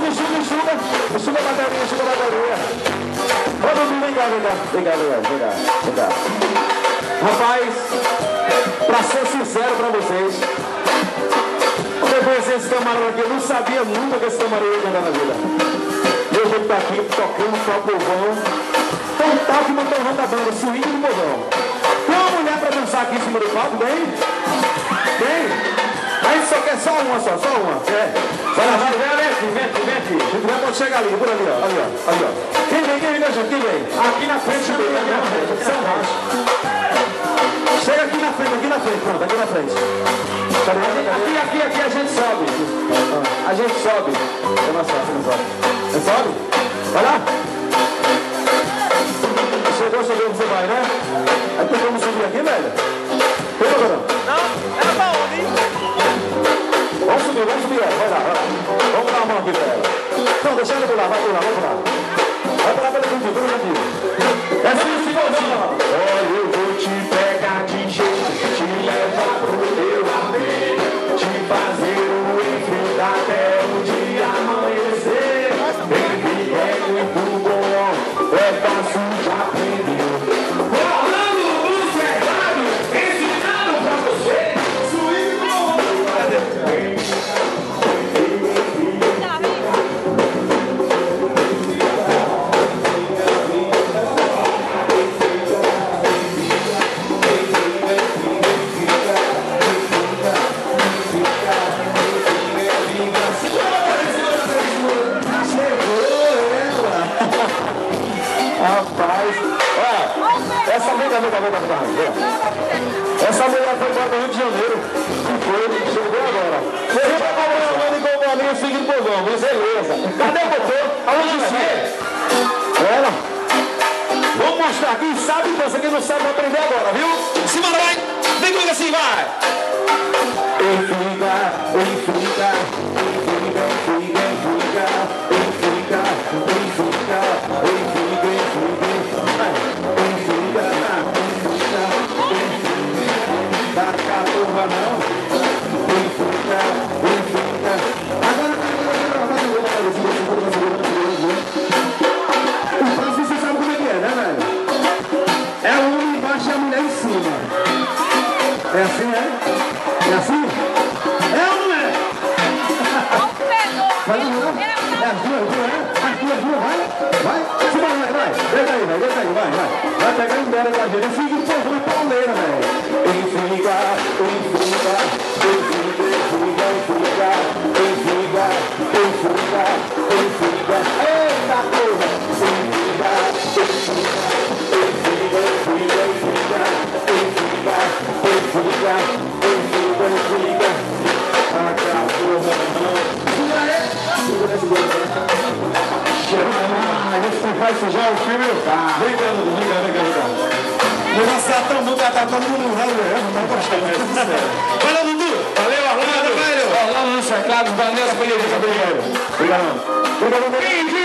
Enxuga a bateria, enxuga a bateria. Todo mundo, vem cá. Rapaz, pra ser sincero pra vocês, quando eu conheci esse camarão aqui, eu não sabia nunca que esse camarão ia cantar na vida. E hoje ele tá aqui tocando só povão. Tão tal que montou o ramo da banda, swing do povão. Tem uma mulher pra dançar aqui em cima do palco, bem? Tem? A gente só quer só uma. É. Vai lá, vem aqui. Se tiver, pode chegar ali, por ali, ó. Ali, ó. Quem vem, gente? Quem vem? Aqui na frente, aqui na frente. Chega aqui na frente, pronto, aqui na frente. Aqui a gente sobe. A gente sobe. Você não sobe. Você sobe? Vai lá. Chegou, você vai, né? Aí tem como subir aqui, velho? Tem ou não? Não, era pra onde, hein? Vamos subir, vai lá. Vamos dar uma mão aqui pra ela. Não, deixa ela pular, vai pular. Vai pular pelo cantinho. É assim, se você não. Olha, eu vou te pegar de jeito, te levar pro meu amém, te fazer o enfrentar até o dia amanhecer. Baby, é muito bom, é fácil de aprender. Rolando no cercado, ensinando pra você. Swing bom. Rapaz, essa mulher foi embora do Rio de Janeiro. Chegou agora. Você vai trabalhando igual o bolinho seguindo o povão, beleza. Cadê o motor? Aonde você? Ela. Vamos mostrar quem sabe dança, quem não sabe vai aprender agora, viu? Simbora, vai! Vem comigo assim, vai! Você sabe como é que é, né, velho? É o homem embaixo e a mulher em cima. É assim, é? É assim? É ou não é? Vai, não, não? É as duas, vai. Vai. Deita aí, vai. Vai pegar embora com a gente. Fica um pouco na pauleira, velho. Enfiga. Eita, porra. Vai sujar o filme. Vem cá. O negócio tá tão bom que tá todo mundo no ramo mesmo. Valeu, Dudu. Valeu, Orlando. Orlando no cercado, Vanessa, Obrigado.